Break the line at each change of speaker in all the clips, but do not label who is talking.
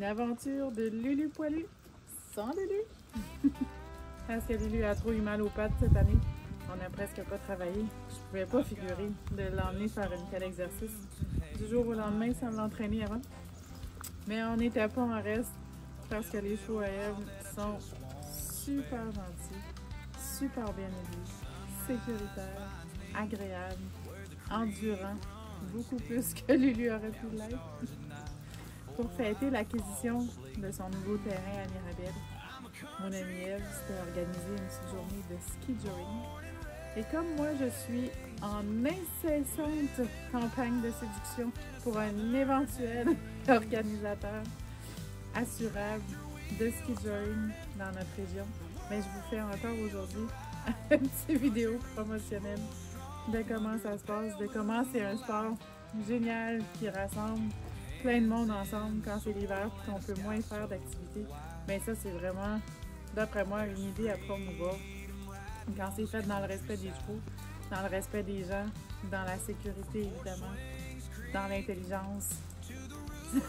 aventure de Lulu Poilu sans Lulu. Parce que Lulu a trop eu mal aux pattes cette année. On n'a presque pas travaillé. Je pouvais pas figurer de l'emmener faire un tel exercice du jour au lendemain sans l'entraîner avant. Mais on n'était pas en reste parce que les chevaux à Ève sont super gentils, super bien élevés, sécuritaires, agréables, endurants, beaucoup plus que Lulu aurait pu l'être. Pour fêter l'acquisition de son nouveau terrain à Mirabel, mon amie Ève s'était organisée une petite journée de ski touring. Et comme moi, je suis en incessante campagne de séduction pour un éventuel organisateur assurable de ski touring dans notre région, mais je vous fais encore aujourd'hui une petite vidéo promotionnelle de comment ça se passe, de comment c'est un sport génial qui rassemble plein de monde ensemble quand c'est l'hiver et qu'on peut moins faire d'activités. Mais ça, c'est vraiment, d'après moi, une idée à promouvoir. Quand c'est fait dans le respect des chevaux, dans le respect des gens, dans la sécurité évidemment, dans l'intelligence,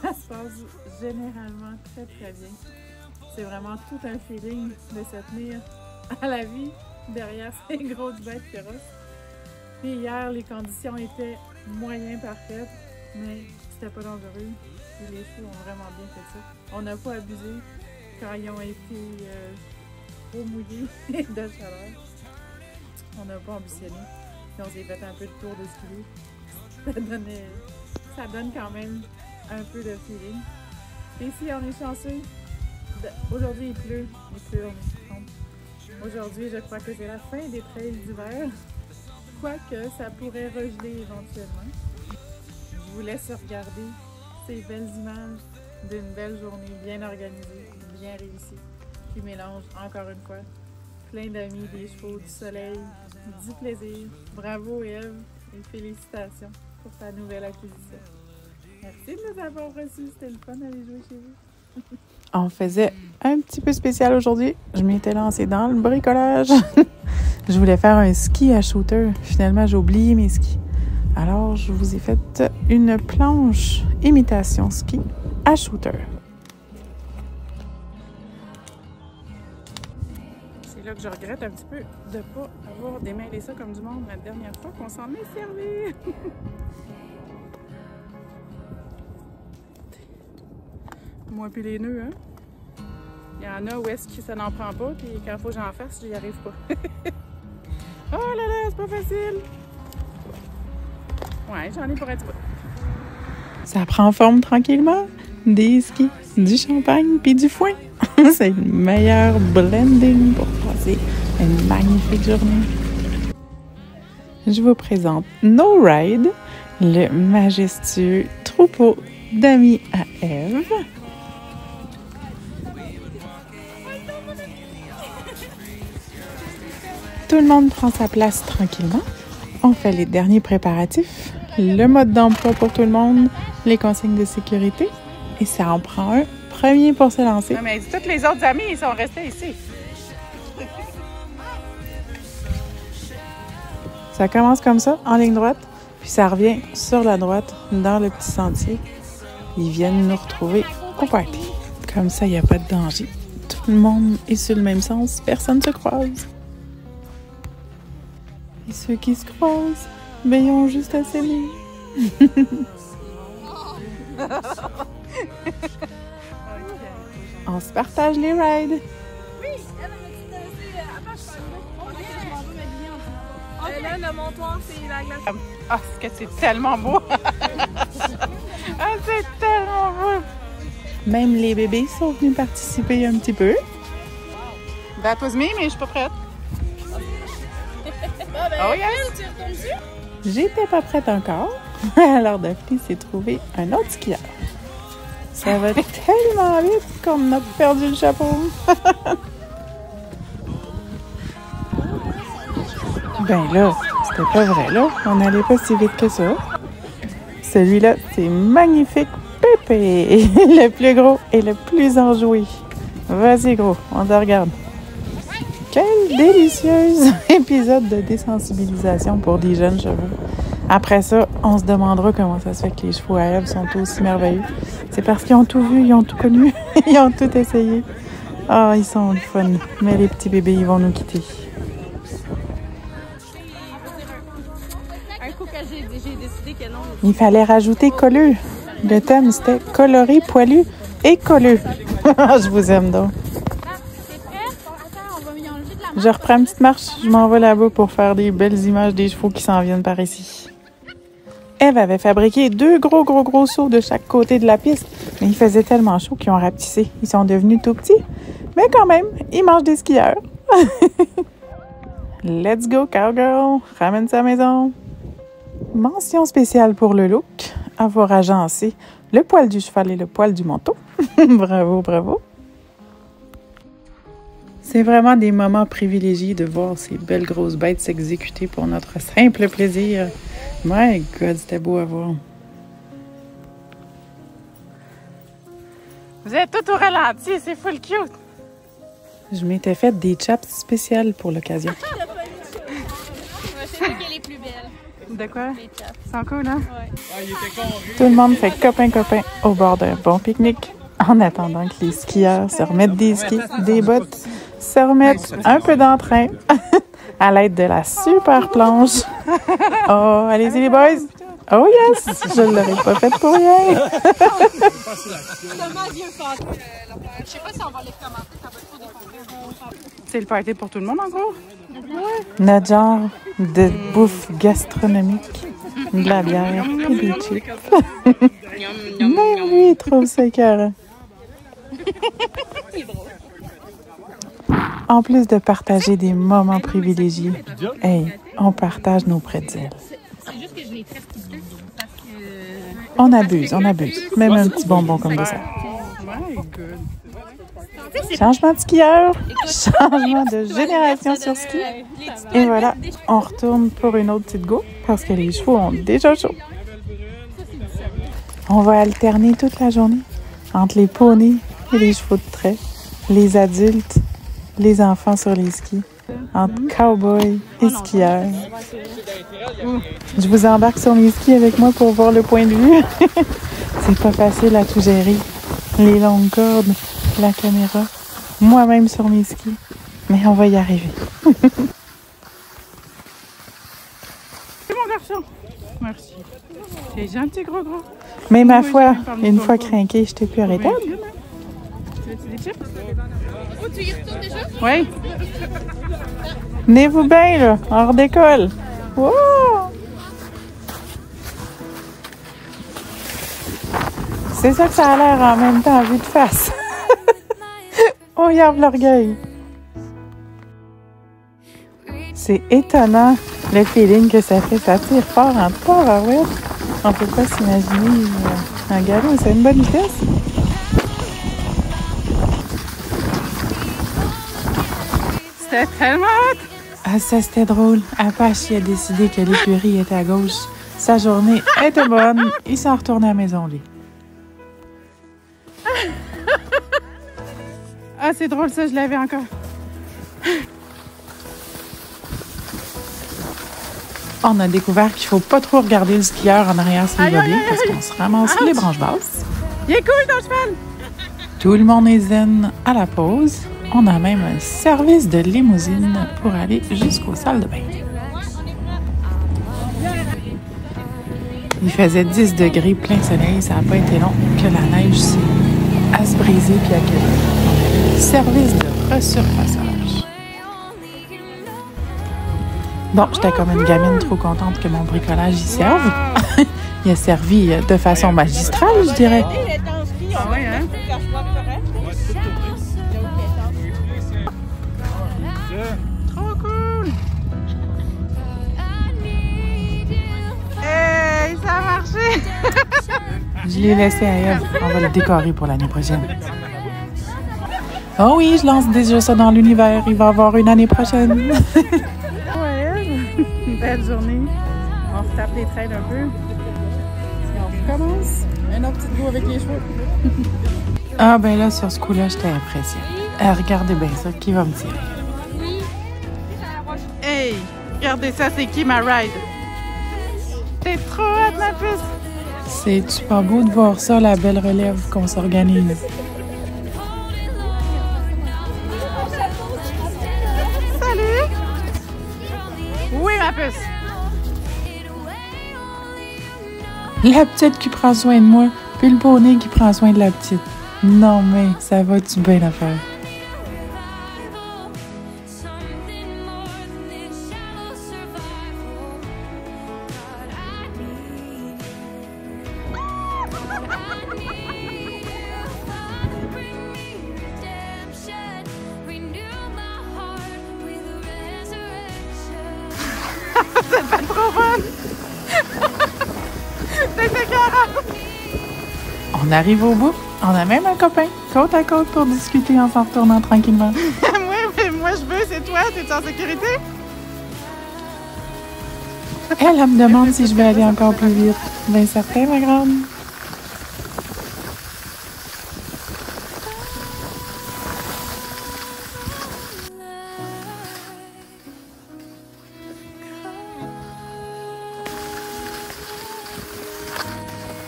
ça se passe généralement très très bien. C'est vraiment tout un feeling de se tenir à la vie derrière ces grosses bêtes féroces. Puis hier, les conditions étaient moyen parfaites, mais c'était pas dangereux. Et les chevaux ont vraiment bien fait ça. On n'a pas abusé quand ils ont été trop mouillés de chaleur. On n'a pas ambitionné. Puis on s'est fait un peu de tour de ski. Ça donne quand même un peu de feeling. Et ici, on est chanceux. Aujourd'hui, il pleut, on est content. Aujourd'hui, je crois que c'est la fin des trails d'hiver. Quoique, ça pourrait regeler éventuellement. Je vous laisse regarder ces belles images d'une belle journée bien organisée, bien réussie, qui mélange encore une fois plein d'amis, des chevaux, du soleil, du plaisir. Bravo Ève et félicitations pour ta nouvelle acquisition. Merci de nous avoir reçus, c'était le fun d'aller jouer chez vous.
On faisait un petit peu spécial aujourd'hui. Je m'étais lancée dans le bricolage. Je voulais faire un ski à shooter. Finalement, j'ai oublié mes skis. Alors, je vous ai fait une planche imitation ski à shooter.
C'est là que je regrette un petit peu de ne pas avoir démêlé ça comme du monde la dernière fois qu'on s'en est servi. Moi puis les nœuds, hein? Il y en a où est-ce que ça n'en prend pas, puis quand il faut que j'en fasse, j'y arrive pas. Oh là là, c'est pas facile! Ouais, j'en ai pour un petit peu.
Ça prend forme tranquillement. Des skis, du champagne puis du foin. C'est le meilleur blending pour passer une magnifique journée. Je vous présente No Ride, le majestueux troupeau d'amis à Ève. Tout le monde prend sa place tranquillement. On fait les derniers préparatifs, le mode d'emploi pour tout le monde, les consignes de sécurité. Et ça en prend un premier pour se lancer.
Non, mais tous les autres amis, ils sont restés ici.
Ça commence comme ça, en ligne droite, puis ça revient sur la droite, dans le petit sentier. Ils viennent nous retrouver au party. Comme ça, il n'y a pas de danger. Tout le monde est sur le même sens, personne ne se croise. Et ceux qui se croisent, veillons juste à s'aimer. On se partage les rides.
Oui, elle m'a dit là, le montoir, c'est la glace.
Ah, que c'est tellement beau! Ah, c'est tellement beau!
Même les bébés sont venus participer un petit peu.
That was me, mais je suis pas prête. Oh yes!
Tu retournes dessus?
J'étais pas prête encore. Alors Daphné s'est trouvé un autre skieur. Ça va tellement vite qu'on a perdu le chapeau. Ben là, c'était pas vrai là. On n'allait pas si vite que ça. Celui-là, c'est magnifique Pépé. Le plus gros et le plus enjoué. Vas-y gros, on te regarde. Quel délicieux épisode de désensibilisation pour des jeunes chevaux. Après ça, on se demandera comment ça se fait que les chevaux à Ève sont aussi merveilleux. C'est parce qu'ils ont tout vu, ils ont tout connu, ils ont tout essayé. Ah, ils sont le fun. Mais les petits bébés, ils vont nous quitter.
Un coup que j'ai décidé que non.
Il fallait rajouter colleux. Le thème, c'était coloré, poilu et colleux. Je vous aime donc.
C'est prêt? Attends, on va y enlever de la
Je reprends une petite marche. Je m'en vais là-bas pour faire des belles images des chevaux qui s'en viennent par ici. Ève avait fabriqué 2 gros seaux de chaque côté de la piste. Mais il faisait tellement chaud qu'ils ont rapetissé. Ils sont devenus tout petits. Mais quand même, ils mangent des skieurs. Let's go, cowgirl. Ramène ça à la maison. Mention spéciale pour le look. Avoir agencé le poil du cheval et le poil du manteau. Bravo, bravo. C'est vraiment des moments privilégiés de voir ces belles grosses bêtes s'exécuter pour notre simple plaisir. My God, c'était beau à voir. Vous êtes tout au ralenti, c'est full cute. Je m'étais fait des chaps spéciales pour l'occasion.
C'est nous qui est les plus belles.
De quoi?
Les chaps.
C'est cool, hein?
Ouais.
Tout le monde fait copain-copain au bord d'un bon pique-nique en attendant que les skieurs se remettent des skis, des bottes, se remettent un peu d'entrain à l'aide de la super planche. Oh, allez-y les boys! Oh yes! Je ne l'aurais pas fait pour rien!
Je sais pas si on va les commenter, ça va trop dépendre.
C'est le party pour tout le monde, en gros?
Notre genre de bouffe gastronomique, de la bière et des chips. Mais lui, il trouve ça écœurant. En plus de partager des moments privilégiés, hey, on partage nos pretzels.
C'est juste que je les traite toutes deux parce que...
On abuse. Même un petit bonbon comme ça.
My God.
Changement de skieur, changement de génération sur ski. Et voilà, on retourne pour une autre petite go parce que les chevaux ont déjà chaud. On va alterner toute la journée entre les poneys et les chevaux de trait, les adultes, les enfants sur les skis, entre cow-boys et skieurs. Je vous embarque sur mes skis avec moi pour voir le point de vue. C'est pas facile à tout gérer. Les longues cordes, la caméra, moi-même sur mes skis. Mais on va y arriver.
C'est mon garçon. Merci. C'est gentil, gros.
Mais ma foi, une fois craqué, je t'ai plus arrêté.
Tu veux-tu des chips?
Oh, tu y retournes déjà?
Oui.
Tenez-vous bien, là, on redécolle. Wow! C'est ça que ça a l'air en même temps, vue de face. On y ouvre l'orgueil. C'est étonnant le feeling que ça fait. Ça tire fort en tabarouette. On peut pas s'imaginer un galop. C'est une bonne vitesse.
C'était tellement hot.
Ah, ça, c'était drôle. Apache a décidé que l'écurie était à gauche. Sa journée était bonne. Il s'en retourne à la maison, lui.
Ah, c'est drôle, ça, je l'avais encore.
On a découvert qu'il faut pas trop regarder le skieur en arrière s'il va bien parce qu'on se ramasse sur les branches basses.
Il est cool, ton cheval.
Tout le monde est zen à la pause. On a même un service de limousine pour aller jusqu'aux salles de bain. Il faisait 10 degrés, plein soleil. Ça n'a pas été long que la neige s'est à se briser puis à cueillir. Service de resurfaçage. Bon, j'étais comme une gamine trop contente que mon bricolage y serve. Il a servi de façon magistrale, je dirais.
Ah ouais, hein? Trop cool! Hey, ça a marché!
Je l'ai laissé à Ève. On va le décorer pour l'année prochaine. Oh oui, je lance déjà ça dans l'univers. Il va y avoir une année prochaine.
Ouais, une belle journée. On se tape les trails un peu. Et on recommence. Un autre petit go avec les chevaux.
Ah ben là, sur ce coup-là, j'étais impressionnée. Regardez bien ça, qui va me tirer?
Hey, regardez ça, c'est qui ma ride? T'es trop hâte, ma puce!
C'est-tu pas beau de voir ça, la belle relève qu'on s'organise?
Salut! Oui, ma puce!
La petite qui prend soin de moi, puis le poney qui prend soin de la petite. Non, mais ça va-tu bien l'affaire?
C'est trop fun! C'est écœurant!
On arrive au bout. On a même un copain, côte à côte, pour discuter en s'en retournant tranquillement.
moi je veux, c'est toi, t'es en sécurité?
Elle me demande si je vais aller encore plus vite. Bien certain, ma grande.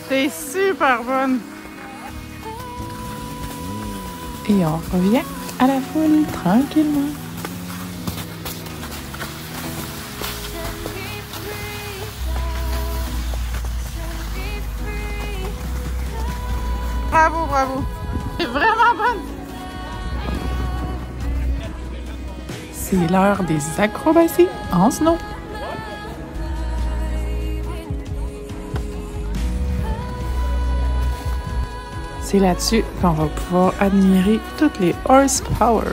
T'es super bonne!
Et on revient à la foule tranquillement.
Bravo, bravo! T'es vraiment bonne!
C'est l'heure des acrobaties en snow. C'est là-dessus qu'on va pouvoir admirer toutes les horsepowers.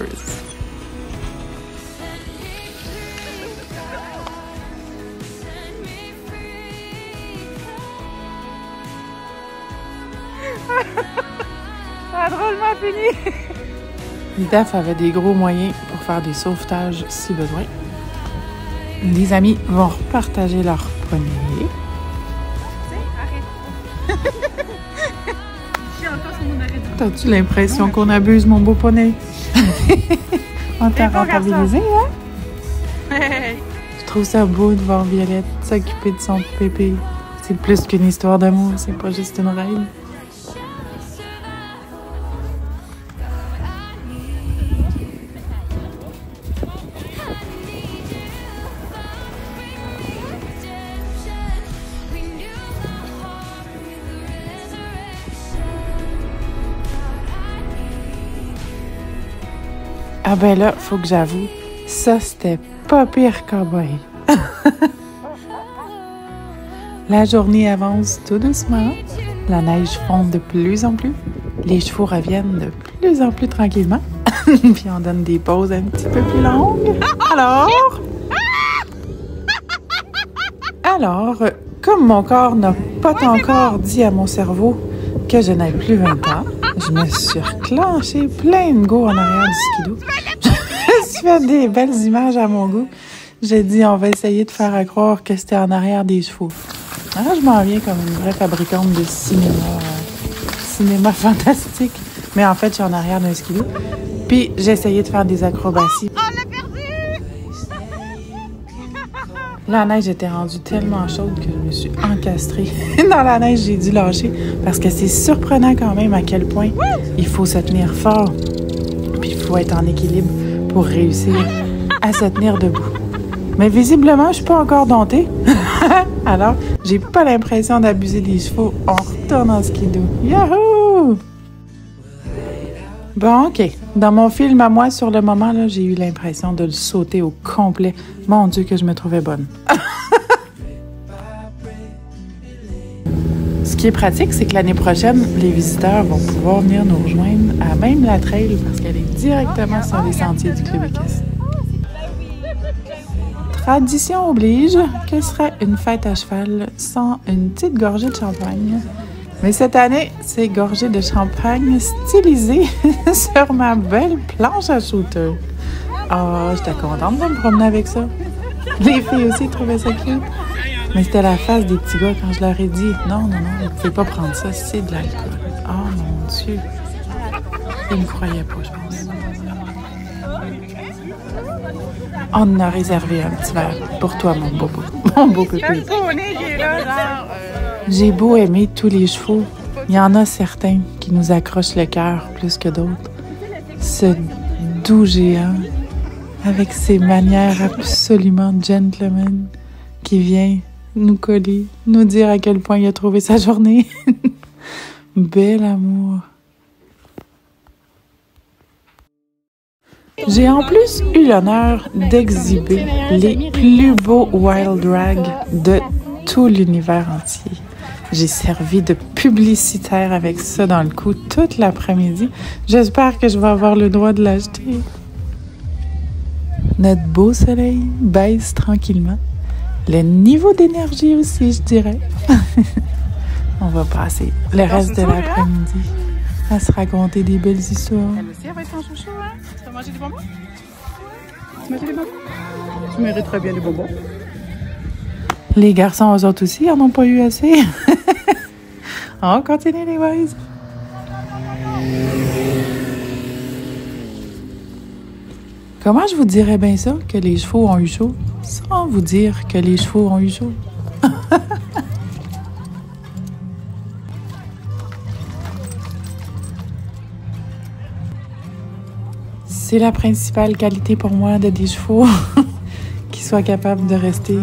Ça a drôlement fini!
Daph avait des gros moyens pour faire des sauvetages si besoin. Les amis vont repartager leur poney. T'as-tu l'impression qu'on abuse, mon beau poney? On t'a rentabilisé, hein?
Hey.
Je trouve ça beau de voir Violette s'occuper de son pépé. C'est plus qu'une histoire d'amour, c'est pas juste une règle. Ah ben là, faut que j'avoue, ça c'était pas pire cowboy. La journée avance tout doucement, la neige fond de plus en plus, les chevaux reviennent de plus en plus tranquillement, puis on donne des pauses un petit peu plus longues. Alors, comme mon corps n'a pas encore dit à mon cerveau que je n'ai plus 20 ans, je me suis reclenchée plein de go en arrière du skidoo. Je me suis fait des belles images à mon goût. J'ai dit, on va essayer de faire à croire que c'était en arrière des chevaux. Alors, je m'en viens comme une vraie fabricante de cinéma fantastique. Mais en fait, je suis en arrière d'un skidoo. Puis, j'ai essayé de faire des acrobaties.
On l'a perdu!
La neige était rendue tellement chaude que je me suis encastrée. Dans la neige, j'ai dû lâcher parce que c'est surprenant quand même à quel point il faut se tenir fort. Puis il faut être en équilibre pour réussir à se tenir debout. Mais visiblement, je suis pas encore domptée. Alors, j'ai pas l'impression d'abuser des chevaux. On retourne en skidoo. Yahoo! Bon, OK. Dans mon film à moi, sur le moment, là, j'ai eu l'impression de le sauter au complet. Mon Dieu, que je me trouvais bonne. Ce qui est pratique, c'est que l'année prochaine, les visiteurs vont pouvoir venir nous rejoindre à même la trail parce qu'elle est directement sur les sentiers du Club équestre. Tradition oblige, que serait une fête à cheval sans une petite gorgée de champagne? Mais cette année, c'est gorgée de champagne stylisée sur ma belle planche à shooter. Ah, j'étais contente de me promener avec ça. Les filles aussi trouvaient ça cute. Mais c'était la face des petits gars quand je leur ai dit « Non, non, non, vous ne pouvez pas prendre ça, c'est de l'alcool. » Oh mon Dieu! Ils ne me croyaient pas, je pense. On a réservé un petit verre pour toi, mon bobo. Mon beau pépé.
Le poney qui est là, genre...
J'ai beau aimer tous les chevaux, il y en a certains qui nous accrochent le cœur plus que d'autres. Ce doux géant, avec ses manières absolument gentleman, qui vient nous coller, nous dire à quel point il a trouvé sa journée. Bel amour. J'ai en plus eu l'honneur d'exhiber les plus beaux wild drags de tout l'univers entier. J'ai servi de publicitaire avec ça dans le cou toute l'après-midi. J'espère que je vais avoir le droit de l'acheter. Notre beau soleil baisse tranquillement. Le niveau d'énergie aussi, je dirais. On va passer le reste de l'après-midi à se raconter des belles histoires.
Elle aussi, elle va être ton chouchou, hein? Tu vas manger des bonbons? Tu manges des bonbons? Tu mériterais bien des bonbons.
Les garçons, eux autres aussi, ils n'en ont pas eu assez. On continue, les boys. Comment je vous dirais bien ça, que les chevaux ont eu chaud, sans vous dire que les chevaux ont eu chaud? C'est la principale qualité pour moi de des chevaux, qu'ils soient capables de rester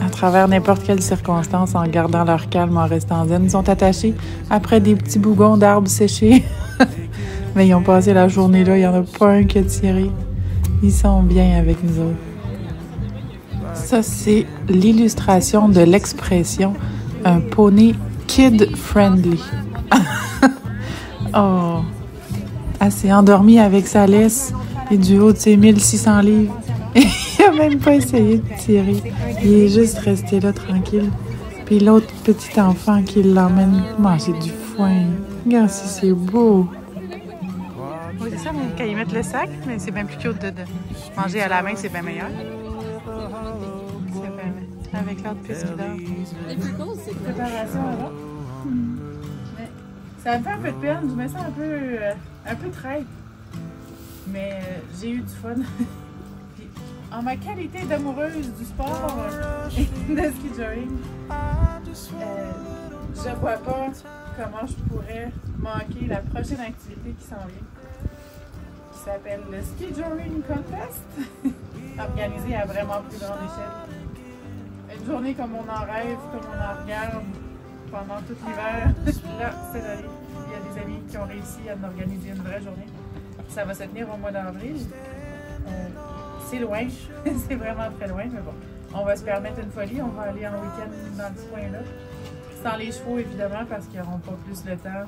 à travers n'importe quelle circonstance en gardant leur calme, en restant zen. Ils sont attachés après des petits bougons d'arbres séchés. Mais ils ont passé la journée là, il n'y en a pas un qui a tiré. Ils sont bien avec nous autres. Ça, c'est l'illustration de l'expression « un poney kid-friendly ». Oh! Elle s'est endormie avec sa laisse et du haut de ses 1600 livres. Il n'a même pas essayé de tirer. Il est juste resté là tranquille. Puis l'autre petit enfant qui l'emmène manger du foin. Regarde si c'est beau.
Oui, c'est ça, mais quand ils mettent le sac, mais c'est bien plus cute de manger à la main, c'est bien meilleur. C'est bien, avec l'autre puce qui dort.
Le plus cool, c'est que
Préparation avant. Mais ça me fait un peu de peine, je me sens un peu traite. Mais j'ai eu du fun. Puis, en ma qualité d'amoureuse du sport et de ski jogging, je vois pas comment je pourrais manquer la prochaine activité qui s'en vient, qui s'appelle le Ski Jogging Contest, organisé à vraiment plus grande échelle. Une journée comme on en rêve, comme on en regarde pendant tout l'hiver. Là, cette année, il y a des amis qui ont réussi à nous organiser une vraie journée. Ça va se tenir au mois d'avril. C'est loin, c'est vraiment très loin, mais bon. On va se permettre une folie, on va aller en week-end dans ce coin-là. Sans les chevaux, évidemment, parce qu'ils n'auront pas plus le temps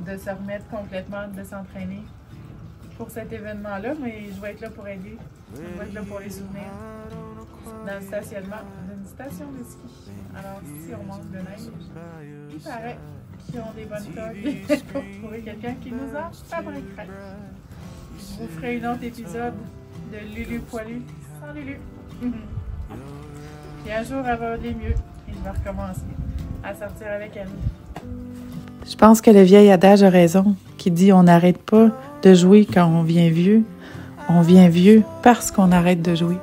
de se remettre complètement, de s'entraîner pour cet événement-là, mais je vais être là pour aider. Je vais être là pour les soutenir dans le stationnement d'une station de ski. Alors, si on manque de neige, il paraît qu'ils ont des bonnes togs pour trouver quelqu'un qui nous en fabriquerait. Je vous ferai un autre épisode de Lulu Poilu sans Lulu. Et un jour, elle va aller mieux et je vais recommencer à sortir avec elle.
Je pense que le vieil adage a raison, qui dit on n'arrête pas de jouer quand on vient vieux. On vient vieux parce qu'on arrête de jouer.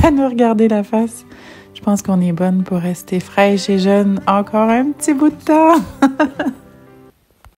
À nous regarder la face, je pense qu'on est bonne pour rester fraîche et jeune encore un petit bout de temps.